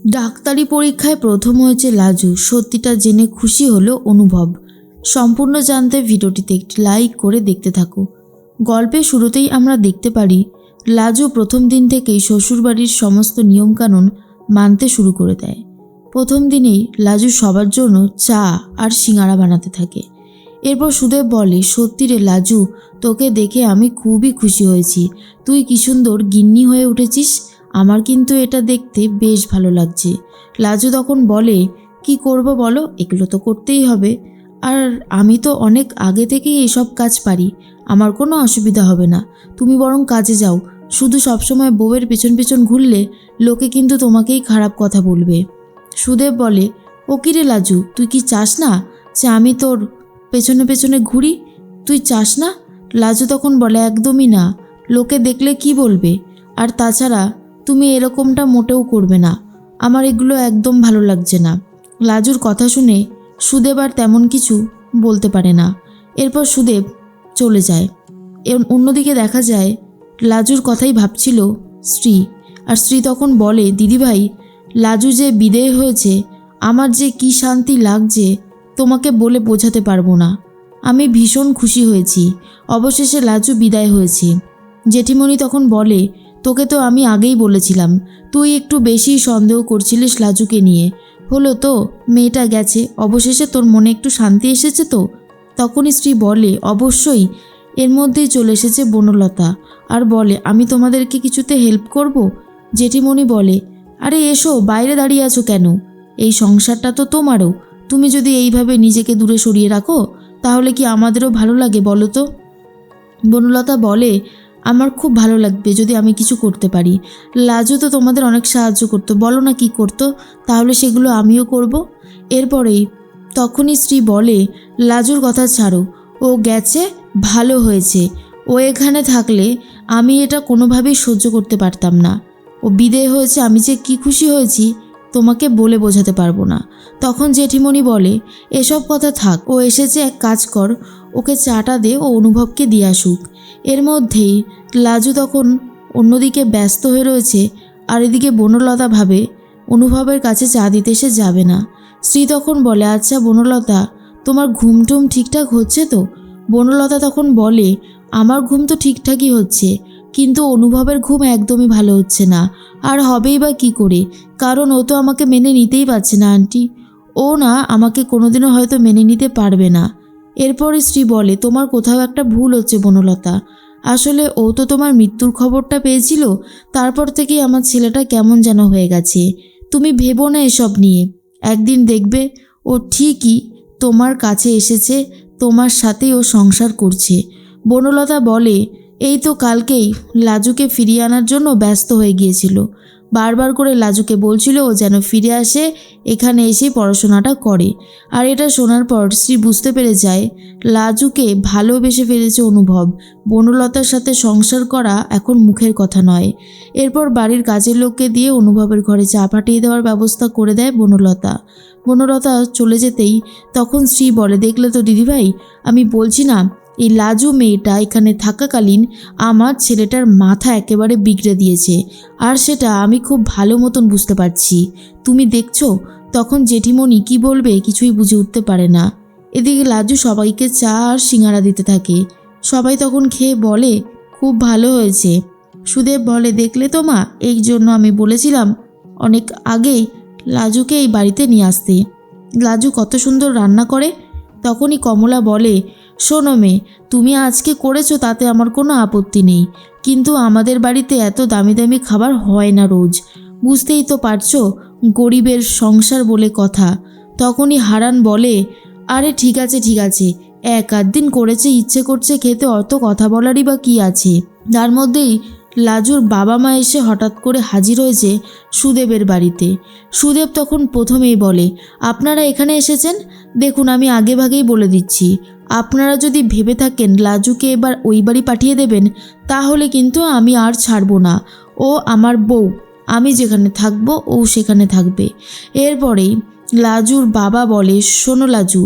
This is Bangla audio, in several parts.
ডাক্তারি পরীক্ষায় প্রথম হয়েছে লাজু। সত্যিটা জেনে খুশি হলো অনুভব। সম্পূর্ণ জানতে ভিডিওটিতে একটি লাইক করে দেখতে থাকো। গল্পের শুরুতেই আমরা দেখতে পারি লাজু প্রথম দিন থেকেই শ্বশুরবাড়ির সমস্ত নিয়মকানুন মানতে শুরু করে দেয়। প্রথম দিনেই লাজু সবার জন্য চা আর সিঙ্গারা বানাতে থাকে। এরপর সুদেব বলে, সত্যি রে লাজু, তোকে দেখে আমি খুবই খুশি হয়েছি। তুই কি সুন্দর গিন্নি হয়ে উঠেছিস। আমার কিন্তু এটা দেখতে বেশ ভালো লাগছে। লাজু তখন বলে, কি করব বলো, এগুলো তো করতেই হবে। আর আমি তো অনেক আগে থেকেই এসব কাজ পারি, আমার কোনো অসুবিধা হবে না। তুমি বরং কাজে যাও। শুধু সবসময় বউয়ের পেছন পেছন ঘুরলে লোকে কিন্তু তোমাকেই খারাপ কথা বলবে। সুদেব বলে, ও কি রে লাজু, তুই কি চাস না যে আমি তোর পেছনে পেছনে ঘুরি? তুই চাস না? লাজু তখন বলে, একদমই না। লোকে দেখলে কি বলবে? আর তাছাড়া তুমি এরকমটা মোটেও করবে না। আমার এগুলো একদম ভালো লাগছে না। লাজুর কথা শুনে সুদেব আর তেমন কিছু বলতে পারে না। এরপর সুদেব চলে যায়। অন্যদিকে দেখা যায় লাজুর কথাই ভাবছিল স্ত্রী। আর স্ত্রী তখন বলে, দিদিভাই, লাজু যে বিদেয় হয়েছে, আমার যে কি শান্তি লাগছে তোমাকে বলে বোঝাতে পারবো না। আমি ভীষণ খুশি হয়েছি। অবশেষে লাজু বিদায় হয়েছে। জেঠিমণি তখন বলে, তোকে তো আমি আগেই বলেছিলাম, তুই একটু বেশি সন্দেহ করছিলিস লাজুকে নিয়ে। হলো তো, মেয়েটা গেছে, অবশেষে তোর মনে একটু শান্তি এসেছে তো? তখনই স্ত্রী বলে, অবশ্যই। এর মধ্যেই চলে এসেছে বনলতা আর বলে, আমি তোমাদেরকে কিছুতে হেল্প করব? জেঠিমণি বলে, আরে এসো, বাইরে দাঁড়িয়ে আছো কেন? এই সংসারটা তো তোমারও। তুমি যদি এইভাবে নিজেকে দূরে সরিয়ে রাখো তাহলে কি আমাদেরও ভালো লাগে বলো তো? বনলতা বলে, আমার খুব ভালো লাগবে যদি আমি কিছু করতে পারি। লাজু তো তোমাদের অনেক সাহায্য করতো, বলো না কি করতো, তাহলে সেগুলো আমিও করব। এরপরেই তখনই স্ত্রী বলে, লাজুর কথা ছাড়ো, ও গেছে, ভালো হয়েছে। ও এখানে থাকলে আমি এটা কোনোভাবেই সহ্য করতে পারতাম না। ও বিদেয় হয়েছে, আমি যে কি খুশি হয়েছি তোমাকে বলে বোঝাতে পারবো না। তখন জেঠিমণি বলে, এসব কথা থাক, ও এসেছে, এক কাজ কর, ওকে চাটা দে, ও অনুভবকে দিয়ে আসুক। এর মধ্যেই লাজু তখন অন্যদিকে ব্যস্ত হয়ে রয়েছে। আর এদিকে বনলতা ভাবে অনুভবের কাছে চা দিতে সে যাবে না। স্ত্রী তখন বলে, আচ্ছা বনলতা, তোমার ঘুমটুম ঠিকঠাক হচ্ছে তো? বনলতা তখন বলে, আমার ঘুম তো ঠিকঠাকই হচ্ছে, কিন্তু অনুভবের ঘুম একদমই ভালো হচ্ছে না। আর হবেই বা কী করে, কারণ ও তো আমাকে মেনে নিতেই পারছে না আন্টি। ও না আমাকে কোনোদিনও হয়তো মেনে নিতে পারবে না। এরপরে স্ত্রী বলে, তোমার কোথাও একটা ভুল হচ্ছে বনলতা। আসলে ও তো তোমার মৃত্যুর খবরটা পেয়েছিল, তারপর থেকেই আমার ছেলেটা কেমন যেন হয়ে গেছে। তুমি ভেবো না এসব নিয়ে, একদিন দেখবে ও ঠিকই তোমার কাছে এসেছে, তোমার সাথেই ও সংসার করছে। বনলতা বলে, এই তো কালকেই লাজুকে ফিরিয়ে আনার জন্য ব্যস্ত হয়ে গিয়েছিল। বারবার করে লাজুকে বলছিল ও যেন ফিরে আসে, এখানে এসে পড়াশোনাটা করে। আর এটা শোনার পর স্ত্রী বুঝতে পেরে যায় লাজুকে ভালোবেসে ফেলেছে অনুভব। বনলতার সাথে সংসার করা এখন মুখের কথা নয়। এরপর বাড়ির কাজের লোককে দিয়ে অনুভবের ঘরে চা পাঠিয়ে দেওয়ার ব্যবস্থা করে দেয় বনলতা। বনলতা চলে যেতেই তখন স্ত্রী বলে, দেখলে তো দিদিভাই, আমি বলছি না, এই লাজু মেয়েটা এখানে থাকাকালীন আমার ছেলেটার মাথা একেবারে বিগড়ে দিয়েছে। আর সেটা আমি খুব ভালো মতন বুঝতে পারছি, তুমি দেখছো। তখন জেঠিমণি কি বলবে কিছুই বুঝে উঠতে পারে না। এদিকে লাজু সবাইকে চা আর সিঙ্গারা দিতে থাকে। সবাই তখন খেয়ে বলে, খুব ভালো হয়েছে। সুদেব বলে, দেখলে তো মা, এই জন্য আমি বলেছিলাম অনেক আগেই লাজুকে এই বাড়িতে নিয়ে আসতে। লাজু কত সুন্দর রান্না করে। তখনই কমলা বলে, শোনো মেয়ে, তুমি আজকে করেছো তাতে আমার কোনো আপত্তি নেই, কিন্তু আমাদের বাড়িতে এত দামি দামি খাবার হয় না রোজ, বুঝতেই তো পারছো, গরিবের সংসার বলে কথা। তখনই হারান বলে, আরে ঠিক আছে ঠিক আছে, এক আধ দিন করেছে, ইচ্ছে করছে খেতে, অত কথা বলারই বা কী আছে। তার মধ্যেই লাজুর বাবা মা এসে হঠাৎ করে হাজির হয়েছে সুদেবের বাড়িতে। সুদেব তখন প্রথমেই বলে, আপনারা এখানে এসেছেন, দেখুন আমি আগেভাগেই বলে দিচ্ছি, আপনারা যদি ভেবে থাকেন লাজুকে এবার ওই বাড়ি পাঠিয়ে দেবেন, তাহলে কিন্তু আমি আর ছাড়বো না। ও আমার বউ, আমি যেখানে থাকবো ও সেখানে থাকবে। এরপরেই লাজুর বাবা বলে, শোনো লাজু,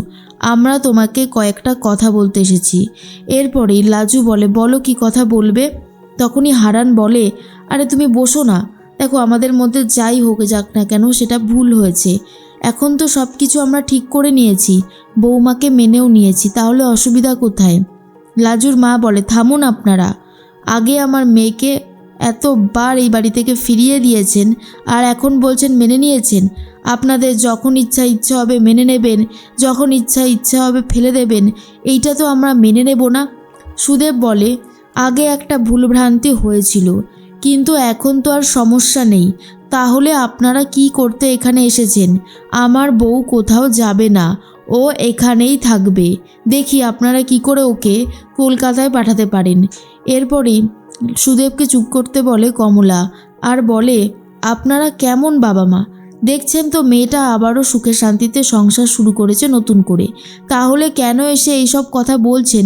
আমরা তোমাকে কয়েকটা কথা বলতে এসেছি। এরপরেই লাজু বলে, বলো কি কথা বলবে। তখনই হারান বলে, আরে তুমি বসো না, দেখো আমাদের মধ্যে যাই হোক যাক না কেন সেটা ভুল হয়েছে, এখন তো সব কিছু আমরা ঠিক করে নিয়েছি, বৌমাকে মেনেও নিয়েছি, তাহলে অসুবিধা কোথায়? লাজুর মা বলে, থামুন আপনারা, আগে আমার মেয়েকে এতবার এই বাড়ি থেকে ফিরিয়ে দিয়েছেন আর এখন বলছেন মেনে নিয়েছেন। আপনাদের যখন ইচ্ছা হবে মেনে নেবেন, যখন ইচ্ছা হবে ফেলে দেবেন, এইটা তো আমরা মেনে নেব না। সুদেব বলে, আগে একটা ভুলভ্রান্তি হয়েছিল, কিন্তু এখন তো আর সমস্যা নেই। তাহলে আপনারা কি করতে এখানে এসেছেন? আমার বউ কোথাও যাবে না, ও এখানেই থাকবে। দেখি আপনারা কি করে ওকে কলকাতায় পাঠাতে পারেন। এরপরেই সুদেবকে চুপ করতে বলে কমলা আর বলে, আপনারা কেমন বাবা মা? দেখছেন তো মেয়েটা আবারও সুখে শান্তিতে সংসার শুরু করেছে নতুন করে, তাহলে কেন এসে এইসব কথা বলছেন?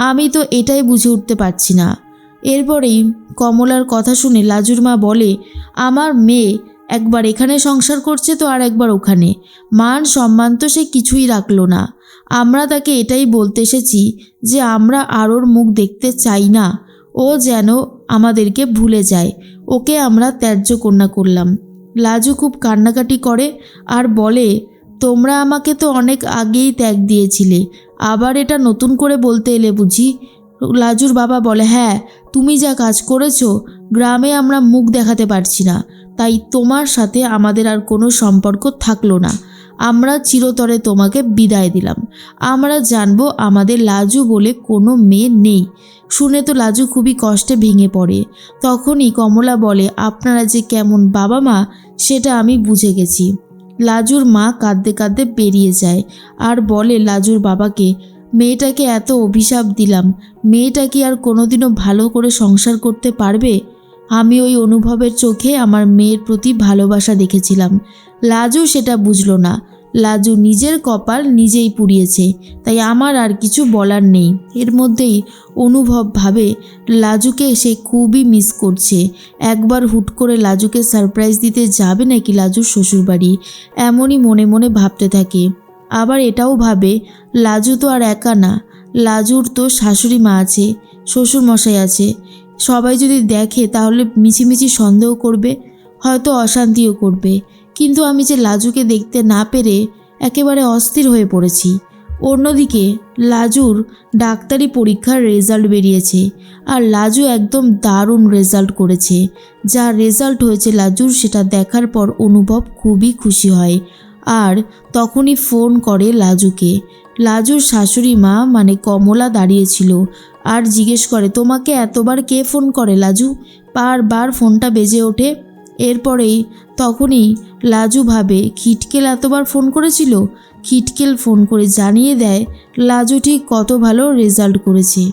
আমি তো এটাই বুঝে উঠতে পারছি না। এরপরেই কমলার কথা শুনে লাজুর মা বলে, আমার মেয়ে একবার এখানে সংসার করছে তো আর একবার ওখানে, মান সম্মান তো সে কিছুই রাখলো না। আমরা তাকে এটাই বলতে এসেছি যে আমরা আরোর মুখ দেখতে চাই না, ও যেন আমাদেরকে ভুলে যায়, ওকে আমরা ত্যায্য কন্যা করলাম। লাজু খুব কান্নাকাটি করে আর বলে, তোমরা আমাকে তো অনেক আগেই ত্যাগ দিয়েছিলে, আবার এটা নতুন করে বলতে এলে বুঝি? লাজুর বাবা বলে, হ্যাঁ, তুমি যা কাজ করেছো, গ্রামে আমরা মুখ দেখাতে পারছি না, তাই তোমার সাথে আমাদের আর কোনো সম্পর্ক থাকলো না। আমরা চিরতরে তোমাকে বিদায় দিলাম। আমরা জানবো আমাদের লাজু বলে কোনো মেয়ে নেই। শুনে তো লাজু খুবই কষ্টে ভেঙে পড়ে। তখনই কমলা বলে, আপনারা যে কেমন বাবা মা সেটা আমি বুঝে গেছি। লাজুর মা কাঁদতে কাঁদতে বেরিয়ে যায় আর বলে লাজুর বাবাকে, মেয়েটাকে এত অভিশাপ দিলাম, মেয়েটা কি আর কোনোদিনও ভালো করে সংসার করতে পারবে? আমি ওই অনুভবের চোখে আমার মেয়ের প্রতি ভালোবাসা দেখেছিলাম, লাজু সেটা বুঝলো না। লাজু নিজের কপাল নিজেই পুড়িয়েছে, তাই আমার আর কিছু বলার নেই। এর মধ্যেই অনুভব ভাবে লাজুকে সে খুবই মিস করছে। একবার হুট করে লাজুকে সারপ্রাইজ দিতে যাবে নাকি লাজুর শ্বশুরবাড়ি, এমনই মনে মনে ভাবতে থাকে। আবার এটাও ভাবে লাজু তো আর একা না, লাজুর তো শাশুড়ি মা আছে, শ্বশুরমশাই আছে, সবাই যদি দেখে তাহলে মিছিমিছি সন্দেহ করবে, হয়তো অশান্তিও করবে। কিন্তু আমি যে লাজুকে দেখতে না পেরে একেবারে অস্থির হয়ে পড়েছি। অন্যদিকে লাজুর ডাক্তারি পরীক্ষার রেজাল্ট বেরিয়েছে আর লাজু একদম দারুণ রেজাল্ট করেছে। যা রেজাল্ট হয়েছে লাজুর সেটা দেখার পর অনুভব খুবই খুশি হয় আর তখনই ফোন করে লাজুকে। লাজুর শাশুড়ি মা মানে কমলা দাঁড়িয়েছিল আর জিজ্ঞেস করে, তোমাকে এতবার কে ফোন করে লাজু? বারবার ফোনটা বেজে ওঠে। এরপরেই তখনই লাজু ভাবে, খিটকেল এতবার ফোন করেছিল। খিটকেল ফোন করে জানিয়ে দেয় লাজু ঠিক কত ভালো রেজাল্ট করেছে।